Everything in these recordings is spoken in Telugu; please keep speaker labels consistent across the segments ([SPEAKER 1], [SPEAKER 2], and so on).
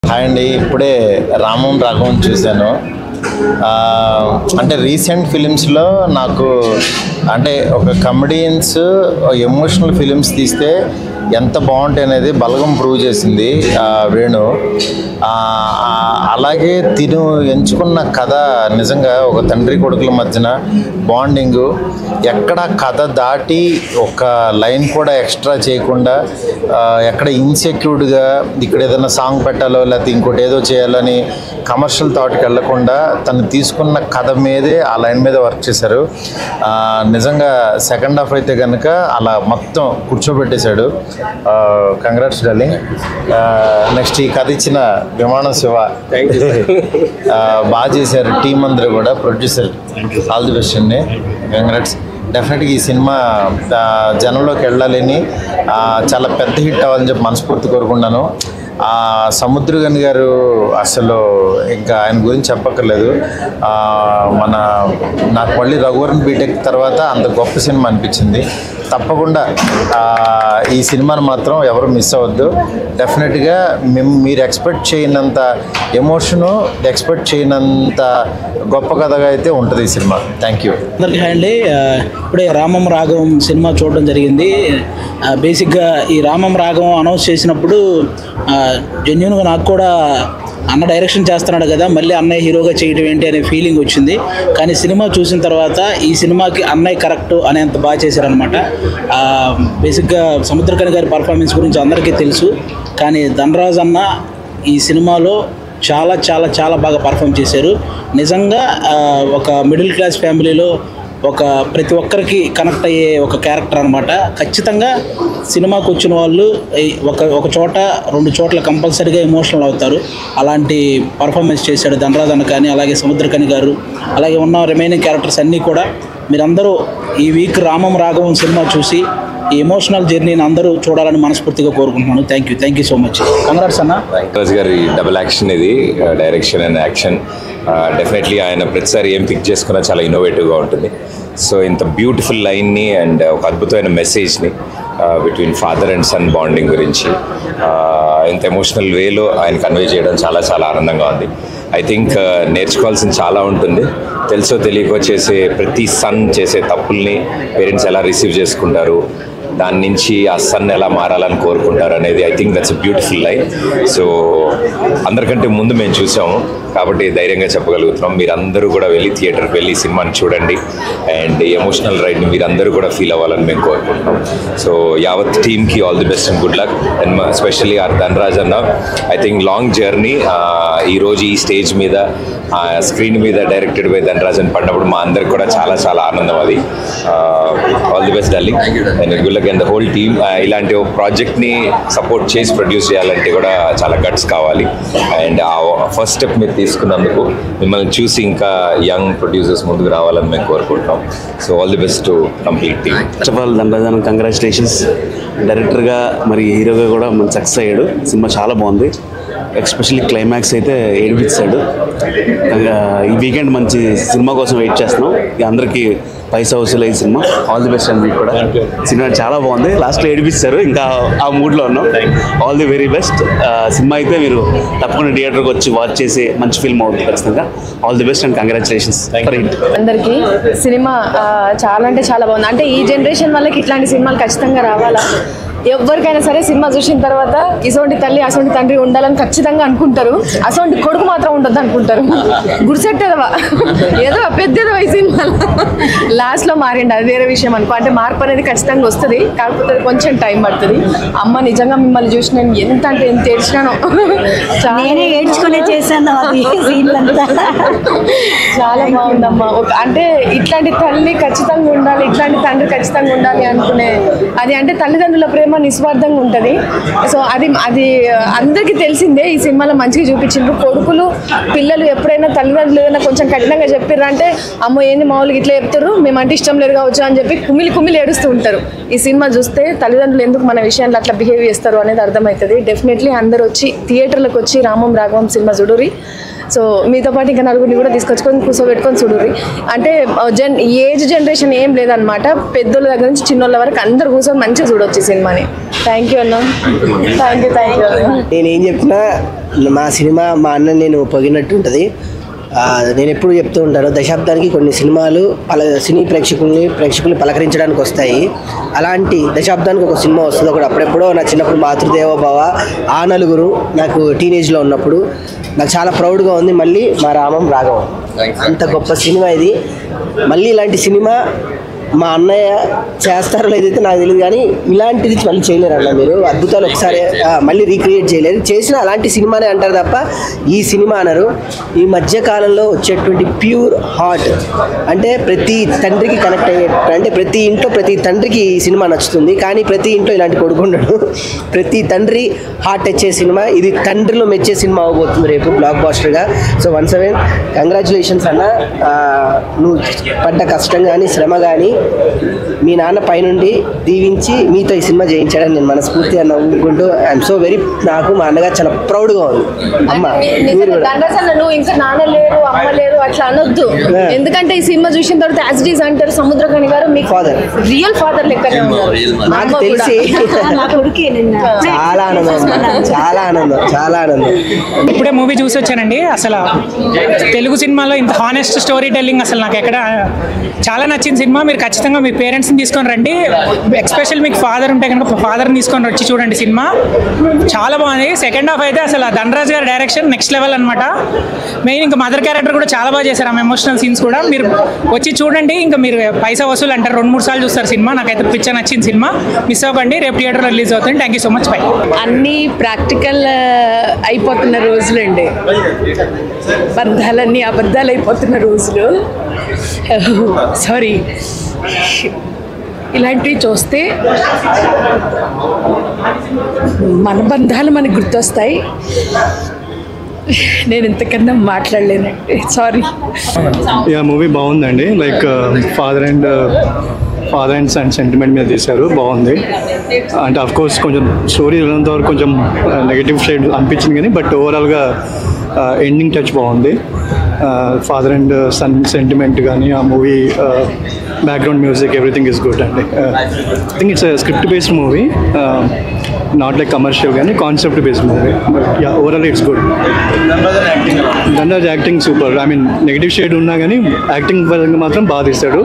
[SPEAKER 1] హాయ్ అండి, ఇప్పుడే రామం రాఘవం చూశాను. అంటే రీసెంట్ ఫిలిమ్స్లో నాకు అంటే ఒక కమెడియన్స్ ఎమోషనల్ ఫిలిమ్స్ తీస్తే ఎంత బాగుంటాయి అనేది బలగం ప్రూవ్ చేసింది వేణు. అలాగే తిను ఎంచుకున్న కథ నిజంగా ఒక తండ్రి కొడుకుల మధ్యన బాండింగు, ఎక్కడ కథ దాటి ఒక లైన్ కూడా ఎక్స్ట్రా చేయకుండా, ఎక్కడ ఇన్సెక్యూర్డ్గా ఇక్కడ ఏదైనా సాంగ్ పెట్టాలో లేకపోతే ఇంకోటి ఏదో చేయాలని కమర్షియల్ థాట్కి వెళ్లకుండా తను తీసుకున్న కథ మీదే ఆ లైన్ మీద వర్క్ చేశారు. నిజంగా సెకండ్ హాఫ్ అయితే కనుక అలా మొత్తం కూర్చోబెట్టేశాడు. Congrats darling. నెక్స్ట్ ఈ కథ ఇచ్చిన విమానం శివ బాగా చేశారు. టీం అందరూ కూడా, ప్రొడ్యూసర్ ఆల్ ది బెస్ట్ అండి. కంగ్రాట్స్. డెఫినెట్గా ఈ సినిమా జనంలోకి వెళ్ళాలని, చాలా పెద్ద హిట్ అవ్వాలని చెప్పి మనస్ఫూర్తి కోరుకున్నాను. సముద్రగని గారు అసలు ఇంకా ఆయన గురించి చెప్పక్కర్లేదు. నాకు మళ్ళీ రఘువరన్ బీటెక్ తర్వాత అంత గొప్ప సినిమా అనిపించింది. తప్పకుండా ఈ సినిమాను మాత్రం ఎవరు మిస్ అవ్వద్దు. డెఫినెట్గా మీరు ఎక్స్పెక్ట్ చేయనంత ఎమోషను, ఎక్స్పెక్ట్ చేయనంత గొప్ప కథగా అయితే ఉంటుంది ఈ సినిమా. Thank you.
[SPEAKER 2] అందరికీ హాయ్ అండి. ఇప్పుడే రామం రాఘవం సినిమా చూడడం జరిగింది. బేసిక్గా ఈ రామం రాఘవం అనౌన్స్ చేసినప్పుడు జెన్యున్గా నాకు కూడా అన్న డైరెక్షన్ చేస్తున్నాడు కదా, మళ్ళీ అన్నయ్య హీరోగా చేయడం ఏంటి అనే ఫీలింగ్ వచ్చింది. కానీ సినిమా చూసిన తర్వాత ఈ సినిమాకి అన్నయ్య కరెక్ట్ అనేంత బాగా చేశారనమాట. బేసిక్గా సముద్రకని గారి పర్ఫార్మెన్స్ గురించి అందరికీ తెలుసు, కానీ ధనరాజ్ అన్న ఈ సినిమాలో చాలా చాలా చాలా బాగా పర్ఫామ్ చేశారు. నిజంగా ఒక మిడిల్ క్లాస్ ఫ్యామిలీలో ప్రతి ఒక్కరికి కనెక్ట్ అయ్యే ఒక క్యారెక్టర్ అనమాట. ఖచ్చితంగా సినిమాకి వచ్చిన వాళ్ళు ఒక చోట 2 చోట్ల కంపల్సరీగా ఎమోషనల్ అవుతారు. అలాంటి పర్ఫార్మెన్స్ చేశాడు ధనరాజ్ అన్న కానీ, అలాగే సముద్రకని గారు, అలాగే ఉన్న రిమైనింగ్ క్యారెక్టర్స్ అన్నీ కూడా. మీరందరూ ఈ వీక్ రామం రాఘవం సినిమా చూసి ఈ ఎమోషనల్ జర్నీని అందరూ చూడాలని మనస్ఫూర్తిగా కోరుకుంటున్నాను. Thank you so much. Congrats అన్న.
[SPEAKER 3] ధనరాజ్ గారి డబుల్ యాక్షన్ ఇది, డైరెక్షన్ అండ్ యాక్షన్. డెఫినెట్లీ ఆయన ప్రతిసారి ఏం పిక్ చేసుకున్నా చాలా ఇన్నోవేటివ్గా ఉంటుంది. సో ఇంత బ్యూటిఫుల్ లైన్ని అండ్ ఒక అద్భుతమైన మెసేజ్ని between father and son bonding గురించి ఇంత ఎమోషనల్ వేలో ఆయన కన్వే చేయడం చాలా చాలా ఆనందంగా ఉంది. ఐ థింక్ నేర్చుకోవాల్సింది చాలా ఉంటుంది. తెలుసో తెలియకో చేసే ప్రతి సన్ చేసే తప్పుల్ని పేరెంట్స్ ఎలా రిసీవ్ చేసుకుంటారు, దాని నుంచి ఆ సన్ ఎలా మారాలని కోరుకుంటారు అనేది I think that's a beautiful line. So అందరికంటే ముందు మేము చూసాము కాబట్టి ధైర్యంగా చెప్పగలుగుతున్నాం. మీరందరూ కూడా వెళ్ళి థియేటర్కి వెళ్ళి సినిమాని చూడండి అండ్ ఎమోషనల్ రైడ్ని మీరందరూ కూడా ఫీల్ అవ్వాలని మేము కోరుకుంటున్నాం. సో యావత్ టీమ్కి all the best and good luck. And especially our Dhanraj అన్న, ఐ థింక్ లాంగ్ జర్నీ. ఈరోజు ఈ స్టేజ్ మీద స్క్రీన్ మీద డైరెక్టెడ్ బై ధనరాజ్ అని పడినప్పుడు మా అందరికి కూడా చాలా చాలా ఆనందం. అది all the best darling and good luck. And the whole team ఇలాంటి ఒక ప్రాజెక్ట్ని సపోర్ట్ చేసి ప్రొడ్యూస్ చేయాలంటే కూడా చాలా గట్స్ కావాలి. అండ్ ఆ ఫస్ట్ స్టెప్ మీరు తీసుకున్నందుకు మిమ్మల్ని చూసి ఇంకా యంగ్ ప్రొడ్యూసర్స్ ముందుకు రావాలని మేము కోరుకుంటున్నాం. So all the best to complete team.
[SPEAKER 4] First of all Dhanraj congratulations. డైరెక్టర్గా మరి హీరోగా కూడా మంచి సక్సెస్ అయ్యాడు. సినిమా చాలా బాగుంది. ఎస్పెషల్లీ క్లైమాక్స్ అయితే ఏడిపించాడు. ఈ వీకెండ్ మంచి సినిమా కోసం వెయిట్ చేస్తున్నాం. అందరికీ పైసా వసూలు అయ్యే cinema. All the best and మీకు కూడా. సినిమా చాలా బాగుంది. లాస్ట్లో ఏడిపిస్తారు, ఇంకా ఆ మూడ్లో ఉన్నాం. All the very best. Cinema అయితే మీరు తప్పకుండా థియేటర్కి వచ్చి వాచ్ చేసి మంచి ఫిల్మ్ అవుతుంది ఖచ్చితంగా. All the best and congratulations.
[SPEAKER 5] అందరికీ సినిమా చాలా అంటే చాలా బాగుంది. అంటే ఈ జనరేషన్ వాళ్ళకి ఇట్లాంటి సినిమాలు ఖచ్చితంగా రావాలా. ఎవరికైనా సరే సినిమా చూసిన తర్వాత ఇసోంటి తల్లి అసోంటి తండ్రి ఉండాలని ఖచ్చితంగా అనుకుంటారు. అసోంటి కొడుకు మాత్రం ఉండొద్దు అనుకుంటారు. గుడిసెట్టేదవా ఏదో పెద్దదవా ఈ సినిమా లాస్ట్లో మారిండు, అది వేరే విషయం అనుకో. అంటే మార్పు అనేది ఖచ్చితంగా వస్తుంది, కాకపోతే కొంచెం టైం పడుతుంది. అమ్మ నిజంగా మిమ్మల్ని చూసి నేను ఎంత అంటే ఎంత ఏడ్చినాను.
[SPEAKER 6] నేనే ఏడ్చుకునే చేశాను
[SPEAKER 5] చాలా బాగుందమ్మా. అంటే ఇట్లాంటి తల్లి ఖచ్చితంగా ఉండాలి, ఇట్లాంటి తండ్రి ఖచ్చితంగా ఉండాలి అనుకునే అది. అంటే తల్లిదండ్రుల ప్రేమ నిస్వార్థంగా ఉంటుంది. సో అది అందరికీ తెలిసిందే. ఈ సినిమాలో మంచిగా చూపించిండ్రు. కొడుకులు పిల్లలు ఎప్పుడైనా తల్లిదండ్రులు ఏదైనా కొంచెం కఠినంగా చెప్పారంటే అమ్మో ఏంది మామూలుగా ఇట్లా చెప్తారు, మేమంటే ఇష్టం లేదు కావచ్చు అని చెప్పి కుమిలి ఏడుస్తూ ఉంటారు. ఈ సినిమా చూస్తే తల్లిదండ్రులు ఎందుకు మన విషయాల్లో అట్లా బిహేవ్ చేస్తారు అనేది అర్థమవుతుంది. డెఫినెట్లీ అందరూ వచ్చి థియేటర్లకు వచ్చి రామం రాఘవం సినిమా చూడురి. సో మీతో పాటు ఇంకా నలుగురిని కూడా తీసుకొచ్చుకొని కూర్చోబెట్టుకొని చూడుర్రి. అంటే ఏజ్ జనరేషన్ ఏం లేదనమాట, పెద్దోళ్ళ దగ్గర నుంచి చిన్నోళ్ళ వరకు అందరు కూర్చొని మంచిగా చూడొచ్చు ఈ సినిమాని. థ్యాంక్ యూ అన్న, థ్యాంక్ యూ అన్న.
[SPEAKER 7] నేనేం చెప్పినా మా సినిమా మా అన్న నేను పొగినట్టు ఉంటుంది. నేను ఎప్పుడు చెప్తూ ఉంటాను, దశాబ్దానికి కొన్ని సినిమాలు సినీ ప్రేక్షకుల్ని పలకరించడానికి వస్తాయి. అలాంటి దశాబ్దానికి ఒక సినిమా వస్తుంది. ఒకటి అప్పుడెప్పుడో నా చిన్నప్పుడు మాతృదేవోభవ, ఆ నలుగురు నాకు టీనేజ్లో ఉన్నప్పుడు నాకు చాలా ప్రౌడ్గా ఉంది. మళ్ళీ మా రామం రాఘవం, అంత గొప్ప సినిమా ఇది. మళ్ళీ ఇలాంటి సినిమా మా అన్నయ్య చేస్తారో లేదైతే నాకు తెలియదు, కానీ ఇలాంటిది మళ్ళీ చేయలేరు అన్న. మీరు అద్భుతాలు ఒకసారి మళ్ళీ రీక్రియేట్ చేయలేరు. చేసిన అలాంటి సినిమానే అంటారు తప్ప ఈ సినిమా అనరు. ఈ మధ్య కాలంలో వచ్చేటువంటి ప్యూర్ హార్ట్, అంటే ప్రతి తండ్రికి కనెక్ట్ అయ్యేట, అంటే ప్రతి ఇంట్లో ప్రతి తండ్రికి ఈ సినిమా నచ్చుతుంది. కానీ ప్రతి ఇంట్లో ఇలాంటి కొడుకు ఉండడు. ప్రతి తండ్రి హార్ట్ తెచ్చే సినిమా ఇది. తండ్రిలో మెచ్చే సినిమా అవబోతుంది రేపు బ్లాక్ బాస్టర్గా. సో వన్స్ అగైన్ కంగ్రాచులేషన్స్ అన్న. నువ్వు పడ్డ కష్టం కానీ శ్రమ కానీ మీ నాన్న పైనుండి దీవించి మీతో ఈ సినిమా చేయించాడని నేను మనస్ఫూర్తిగా నవ్వుకుంటూ ఐఎమ్ సో వెరీ, నాకు మా అన్నగారు చాలా ప్రౌడ్గా ఉంది. అమ్మ
[SPEAKER 5] నువ్వు ఇంకా నాన్న లేరు అమ్మ లేరు అట్లా అనొద్దు, ఎందుకంటే ఈ సినిమా చూసిన తర్వాత యాజ్ ఇట్ ఈస్ అంటారు సముద్రకని గారు మీకు
[SPEAKER 7] ఫాదర్,
[SPEAKER 5] రియల్ ఫాదర్ లెక్కనే ఉన్నారు.
[SPEAKER 7] నాకు తెలిసి చాలా ఆనందం, చాలా ఆనందం, చాలా ఆనందం.
[SPEAKER 8] ఇప్పుడే మూవీ చూసి వచ్చానండి. అసలు తెలుగు సినిమాలో ఇంత హానెస్ట్ స్టోరీ టెల్లింగ్ అసలు నాకు ఎక్కడ చాలా నచ్చింది సినిమా. మీరు ఖచ్చితంగా మీ పేరెంట్స్ని తీసుకొని రండి. ఎస్పెషల్ మీకు ఫాదర్ ఉంటే కనుక ఫాదర్ని తీసుకొని వచ్చి చూడండి. సినిమా చాలా బాగుంది. సెకండ్ హాఫ్ అయితే అసలు ధనరాజ్ గారి డైరెక్షన్ నెక్స్ట్ లెవెల్ అనమాట. మెయిన్ ఇంకా మదర్ క్యారెక్టర్ కూడా చాలా బాగా చేశారు. ఆమె ఎమోషనల్ సీన్స్ కూడా మీరు వచ్చి చూడండి. ఇంకా మీరు పైసా వసూలు అంటారు, 2-3 సార్లు చూస్తారు సినిమా. నాకైతే పిక్చర్ నచ్చింది సినిమా. మిస్ అవ్వకండి, రేపు థియేటర్లో రిలీజ్ అవుతుంది. Thank you so much. By.
[SPEAKER 9] అన్నీ ప్రాక్టికల్ అయిపోతున్న రోజులండి, బంధాలన్నీ అబద్ధాలు అయిపోతున్న రోజులు. సారీ, ఇలాంటివి చూస్తే మన బంధాలు మనకు గుర్తొస్తాయి. నేను ఇంతకన్నా మాట్లాడలేనండి, సారీ.
[SPEAKER 10] మూవీ బాగుందండి. Like father and son sentiment మీద తీశారు, బాగుంది. అంటే అఫ్ కోర్స్ కొంచెం స్టోరీ వెళ్ళినంత వరకు కొంచెం నెగటివ్ షేడ్ అనిపించింది, కానీ బట్ ఓవరాల్గా ఎండింగ్ టచ్ బాగుంది. ఫాదర్ అండ్ సన్ సెంటిమెంట్ కానీ ఆ movie background music everything is good అండి. I think it's script based movie, not like commercial కానీ concept based movie. But yeah, overall it's good. Dhanraj acting super. I mean negative shade ఉన్నా కానీ యాక్టింగ్ పరంగా మాత్రం బాగా తీశాడు.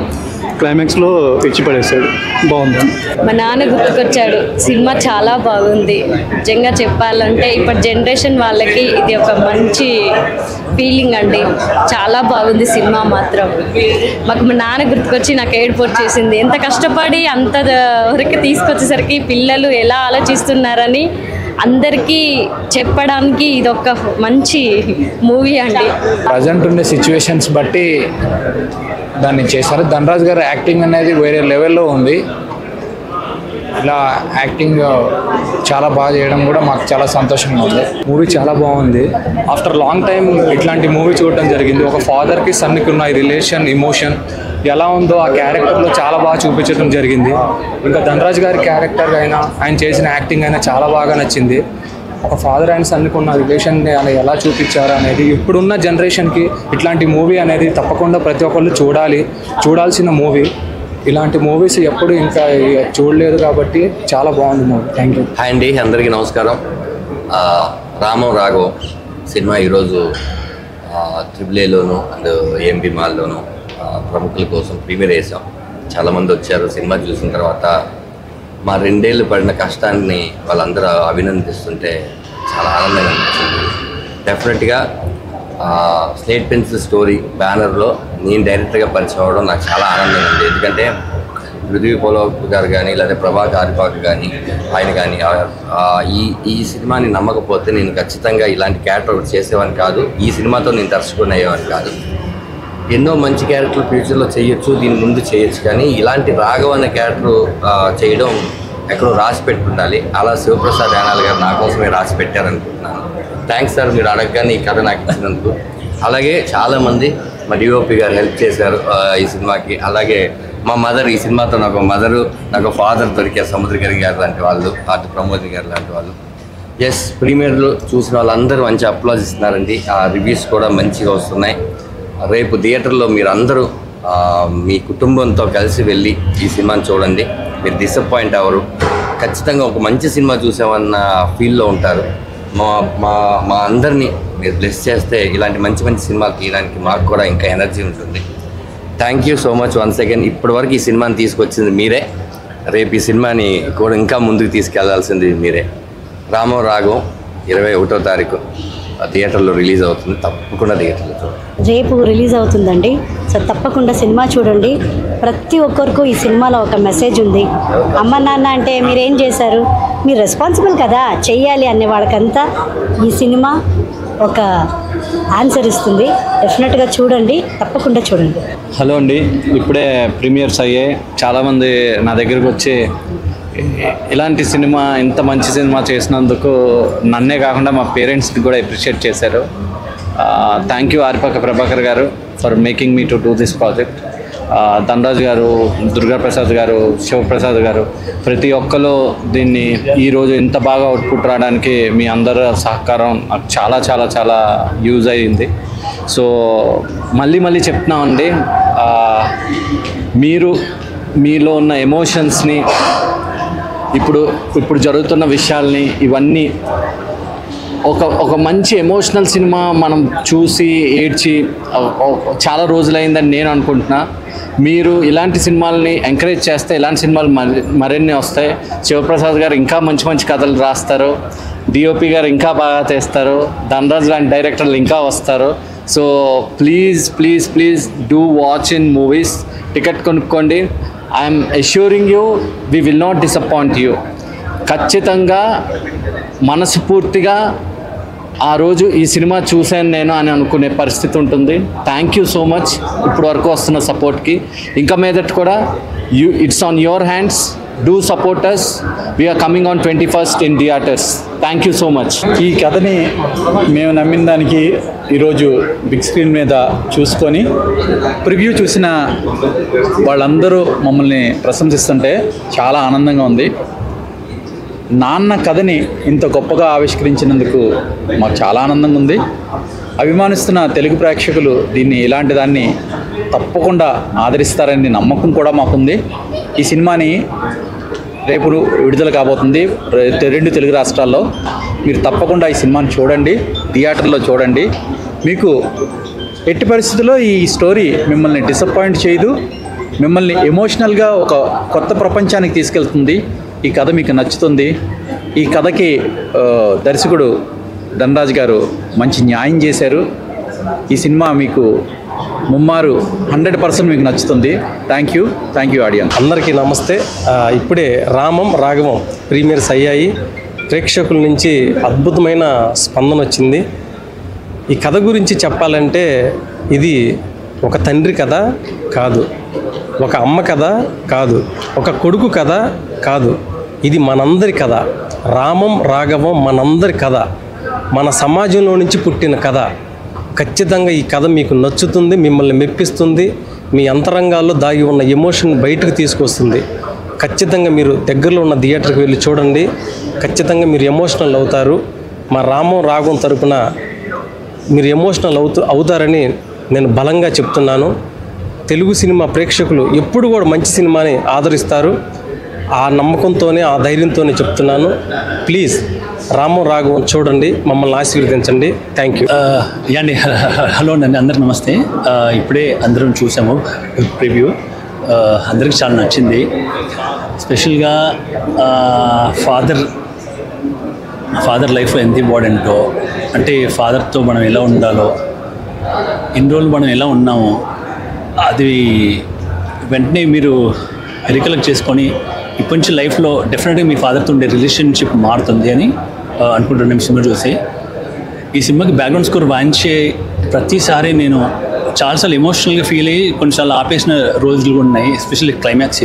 [SPEAKER 10] క్లైమాక్స్లో ఇచ్చి పడేస్తాడు, బాగుంది.
[SPEAKER 11] మా నాన్న గుర్తుకొచ్చాడు. సినిమా చాలా బాగుంది. నిజంగా చెప్పాలంటే ఇప్పటి జనరేషన్ వాళ్ళకి ఇది ఒక మంచి ఫీలింగ్ అండి. చాలా బాగుంది సినిమా మాత్రం. మాకు మా నాన్న గుర్తుకొచ్చి నాకు ఏడుపు వచ్చేసింది. ఎంత కష్టపడి అంత వరకు తీసుకొచ్చేసరికి పిల్లలు ఎలా ఆలోచిస్తున్నారని అందరికీ చెప్పడానికి ఇది ఒక మంచి మూవీ అండి.
[SPEAKER 12] ప్రజెంట్ ఉండే సిచ్యువేషన్స్ బట్టి దాన్ని చేశారు. ధనరాజ్ గారు యాక్టింగ్ అనేది వేరే లెవెల్లో ఉంది. ఇలా యాక్టింగ్ చాలా బాగా చేయడం కూడా మాకు చాలా సంతోషంగా ఉంది. మూవీ చాలా బాగుంది. ఆఫ్టర్ లాంగ్ టైం ఇట్లాంటి మూవీ చూడటం జరిగింది. ఒక ఫాదర్కి సన్కి ఉన్న రిలేషన్, ఇమోషన్ ఎలా ఉందో ఆ క్యారెక్టర్లో చాలా బాగా చూపించడం జరిగింది. ఇంకా ధనరాజ్ గారి క్యారెక్టర్ అయినా ఆయన చేసిన యాక్టింగ్ అయినా చాలా బాగా నచ్చింది. ఒక ఫాదర్ అండ్ సన్కి ఉన్న రిలేషన్ని ఎలా చూపించారు అనేది ఇప్పుడున్న జనరేషన్కి ఇట్లాంటి మూవీ అనేది తప్పకుండా ప్రతి ఒక్కళ్ళు చూడాల్సిన మూవీ. ఇలాంటి మూవీస్ ఎప్పుడు ఇంకా చూడలేదు కాబట్టి చాలా బాగుంది మూవీ. Thank you.
[SPEAKER 13] హాయ్ అండి, అందరికీ నమస్కారం. రామం రాఘవం సినిమా ఈరోజు AAAలోను అండ్ AMB మాల్లోను ప్రముఖుల కోసం ప్రీమియర్ చేసాం. చాలామంది వచ్చారు. సినిమా చూసిన తర్వాత మా 2 ఏళ్ళు పడిన కష్టాన్ని వాళ్ళందరూ అభినందిస్తుంటే చాలా ఆనందంగా అనిపించింది. డెఫినెట్గా స్లేట్ పెన్సిల్ స్టోరీ బ్యానర్లో నేను డైరెక్టర్గా పరిచయం అవ్వడం నాకు చాలా ఆనందంగా ఉంది. ఎందుకంటే పృథ్వీ పోలవరపు గారు కానీ లేదా ప్రభా కారిపాక కానీ ఆయన కానీ ఈ సినిమాని నమ్మకపోతే నేను ఖచ్చితంగా ఇలాంటి క్యారెక్టర్ ఒకటి చేసేవాడిని కాదు. ఈ సినిమాతో నేను దర్శకుని అయ్యేవాడిని కాదు. ఎన్నో మంచి క్యారెక్టర్లు ఫ్యూచర్లో చేయొచ్చు, దీని ముందు చేయొచ్చు, కానీ ఇలాంటి రాఘవ్ అనే క్యారెక్టర్ చేయడం ఎక్కడో రాసి పెట్టుండాలి. అలా శివప్రసాద్ యానాల్ గారు నా కోసమే రాసి పెట్టారనుకుంటున్నాను. థ్యాంక్స్ సార్, మీరు అడగగానే ఈ కథ నాకు ఇచ్చినందుకు. అలాగే చాలామంది మా DOP గారు హెల్ప్ చేశారు ఈ సినిమాకి. అలాగే మా మదర్, ఈ సినిమాతో నాకు మదరు, నాకు ఫాదర్ దొరికారు, సముద్రకరి గారు లాంటి వాళ్ళు, ఆర్ట్ ప్రమోద్ గారు లాంటి వాళ్ళు. ఎస్, ప్రీమియర్లో చూసిన వాళ్ళందరూ మంచి అప్లాజ్ ఇస్తున్నారండి. ఆ రివ్యూస్ కూడా మంచిగా వస్తున్నాయి. రేపు థియేటర్లో మీరు అందరూ మీ కుటుంబంతో కలిసి వెళ్ళి ఈ సినిమాని చూడండి. మీరు డిసప్పాయింట్ అవ్వరు. ఖచ్చితంగా ఒక మంచి సినిమా చూసామన్న ఫీల్లో ఉంటారు. మా అందరినీ మీరు బ్లెస్ చేస్తే ఇలాంటి మంచి మంచి సినిమాలు తీయడానికి మాకు కూడా ఇంకా ఎనర్జీ ఉంటుంది. Thank you so much once again. ఇప్పటివరకు ఈ సినిమాని తీసుకొచ్చింది మీరే. రేపు ఈ సినిమాని కూడా ఇంకా ముందుకు తీసుకెళ్లాల్సింది మీరే. రామం రాఘవం 21వ తారీఖు థియేటర్లో రిలీజ్ అవుతుంది. తప్పకుండా థియేటర్లో చూడండి.
[SPEAKER 6] రేపు రిలీజ్ అవుతుందండి. సో తప్పకుండా సినిమా చూడండి. ప్రతి ఒక్కరికి ఈ సినిమాలో ఒక మెసేజ్ ఉంది. అమ్మ నాన్న అంటే మీరేం చేశారు, మీరు రెస్పాన్సిబుల్ కదా, చెయ్యాలి అనే వాళ్ళకంతా ఈ సినిమా ఒక ఆన్సర్ ఇస్తుంది. డెఫినెట్గా చూడండి, తప్పకుండా చూడండి.
[SPEAKER 14] హలో అండి, ఇప్పుడే ప్రీమియర్స్ అయ్యాయి. చాలామంది నా దగ్గరకు వచ్చి ఇలాంటి సినిమా, ఇంత మంచి సినిమా చేసినందుకు నన్నే కాకుండా మా పేరెంట్స్కి కూడా అప్రిషియేట్ చేశారు. థ్యాంక్ యూ ఆరిపాక ప్రభాకర్ గారు for making me to do this project. Dhanraj గారు, దుర్గాప్రసాద్ గారు, శివప్రసాద్ గారు, ప్రతి ఒక్కరు దీన్ని ఈరోజు ఇంత బాగా అవుట్పుట్ రావడానికి మీ అందరి సహకారం నాకు చాలా చాలా చాలా యూజ్ అయ్యింది. సో మళ్ళీ చెప్తున్నామండి, మీరు మీలో ఉన్న ఎమోషన్స్ని, ఇప్పుడు జరుగుతున్న విషయాల్ని, ఇవన్నీ ఒక మంచి ఎమోషనల్ సినిమా మనం చూసి ఏడ్చి చాలా రోజులైందని నేను అనుకుంటున్నా. మీరు ఇలాంటి సినిమాలని ఎంకరేజ్ చేస్తే ఇలాంటి సినిమాలు మరిన్ని వస్తాయి. శివప్రసాద్ గారు ఇంకా మంచి మంచి కథలు రాస్తారు, డిఓపి గారు ఇంకా బాగా తీస్తారు, ధనరాజ్ లాంటి డైరెక్టర్లు ఇంకా వస్తారు. So please do watch in movies. Ticket కొనుక్కోండి. I'm assuring you we will not disappoint you. ఖచ్చితంగా మనస్ఫూర్తిగా ఆ రోజు ఈ సినిమా చూశాను నేను అని అనుకునే పరిస్థితి ఉంటుంది. థ్యాంక్ యూ సో మచ్ ఇప్పుడు వరకు వస్తున్న సపోర్ట్కి. ఇంకా మీదట కూడా it's on your hands. Do support us. We are coming on 21st in theatres. Thank you so much.
[SPEAKER 15] ఈ కథని మేము నమ్మిన దానికి ఈరోజు బిగ్ స్క్రీన్ మీద చూసుకొని ప్రివ్యూ చూసిన వాళ్ళందరూ మమ్మల్ని ప్రశంసిస్తుంటే చాలా ఆనందంగా ఉంది. నాన్న కథని ఇంత గొప్పగా ఆవిష్కరించినందుకు మాకు చాలా ఆనందంగా ఉంది. అభిమానిస్తున్న తెలుగు ప్రేక్షకులు దీన్ని ఇలాంటి దాన్ని తప్పకుండా ఆదరిస్తారని నమ్మకం కూడా మాకుంది. ఈ సినిమాని రేపు విడుదల కాబోతుంది 2 తెలుగు రాష్ట్రాల్లో. మీరు తప్పకుండా ఈ సినిమాని చూడండి, థియేటర్లో చూడండి. మీకు ఎట్టి పరిస్థితుల్లో ఈ స్టోరీ మిమ్మల్ని డిసప్పాయింట్ చేయదు, మిమ్మల్ని ఎమోషనల్గా ఒక కొత్త ప్రపంచానికి తీసుకెళ్తుంది. ఈ కథ మీకు నచ్చుతుంది. ఈ కథకి దర్శకుడు ధనరాజ్ గారు మంచి న్యాయం చేశారు. ఈ సినిమా మీకు ముమ్మారు 100% మీకు నచ్చుతుంది. Thank you audience.
[SPEAKER 16] అందరికీ నమస్తే. ఇప్పుడే రామం రాఘవం ప్రీమియర్స్ అయ్యాయి. ప్రేక్షకుల నుంచి అద్భుతమైన స్పందన వచ్చింది. ఈ కథ గురించి చెప్పాలంటే ఇది ఒక తండ్రి కథ కాదు, ఒక అమ్మ కథ కాదు, ఒక కొడుకు కథ కాదు. ఇది మనందరి కథ. రామం రాఘవం మనందరి కథ, మన సమాజంలో నుంచి పుట్టిన కథ. ఖచ్చితంగా ఈ కథ మీకు నచ్చుతుంది, మిమ్మల్ని మెప్పిస్తుంది, మీ అంతరంగాల్లో దాగి ఉన్న ఎమోషన్ బయటకు తీసుకొస్తుంది. ఖచ్చితంగా మీరు దగ్గరలో ఉన్న థియేటర్కి వెళ్ళి చూడండి. ఖచ్చితంగా మీరు ఎమోషనల్ అవుతారు. మా రామం రాఘవం తరపున మీరు ఎమోషనల్ అవుతారని నేను బలంగా చెప్తున్నాను. తెలుగు సినిమా ప్రేక్షకులు ఎప్పుడు కూడా మంచి సినిమాని ఆదరిస్తారు. ఆ నమ్మకంతోనే, ఆ ధైర్యంతోనే చెప్తున్నాను. ప్లీజ్ రామం రాఘవం చూడండి, మమ్మల్ని ఆశీర్వదించండి. Thank you.
[SPEAKER 17] అండి, హలో అండి, అందరికి నమస్తే. ఇప్పుడే అందరం చూసాము ప్రివ్యూ. అందరికి చాలా నచ్చింది. స్పెషల్గా ఫాదర్ లైఫ్ ఎంత ఇంపార్టెంటో, అంటే ఫాదర్తో మనం ఎలా ఉండాలో, ఇన్ని రోజులు మనం ఎలా ఉన్నామో అది వెంటనే మీరు రికలెక్ట్ చేసుకొని ఇప్పటి నుంచి లైఫ్లో డెఫినెట్గా మీ ఫాదర్తో ఉండే రిలేషన్షిప్ మారుతుంది అని అనుకుంటున్నాను సినిమా చూసి. ఈ సినిమాకి బ్యాక్గ్రౌండ్ స్కోర్ వాయించే ప్రతిసారి నేను చాలాసార్లు ఎమోషనల్గా ఫీల్ అయ్యి కొన్నిసార్లు ఆపేసిన రోజులు కూడా ఉన్నాయి. ఎస్పెషల్లీ క్లైమాక్స్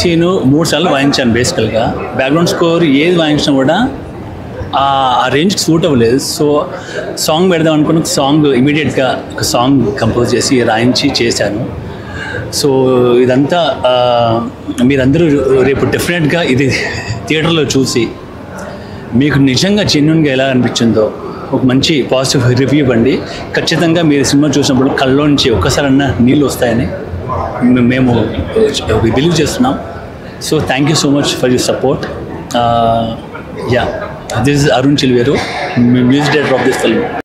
[SPEAKER 17] సీను 3 సార్లు వాయించాను. బేసికల్గా బ్యాక్గ్రౌండ్ స్కోర్ ఏది వాయించినా కూడా ఆ రేంజ్కి సూట్ అవ్వలేదు. సో సాంగ్ పెడదాం అనుకున్న సాంగ్ ఇమీడియట్గా ఒక సాంగ్ కంపోజ్ చేసి రాయించి చేశాను. సో ఇదంతా మీరందరూ రేపు డెఫినెట్గా ఇది థియేటర్లో చూసి మీకు నిజంగా జెన్యున్గా ఎలా అనిపించిందో ఒక మంచి పాజిటివ్ రివ్యూ ఇవ్వండి. ఖచ్చితంగా మీరు సినిమా చూసినప్పుడు కళ్ళలో నుంచి ఒక్కసారన్నా నీళ్ళు వస్తాయని మేము బిలీవ్ చేస్తున్నాం. So thank you so much for your support. Yeah, this is Arun Chilveru, music director of this film.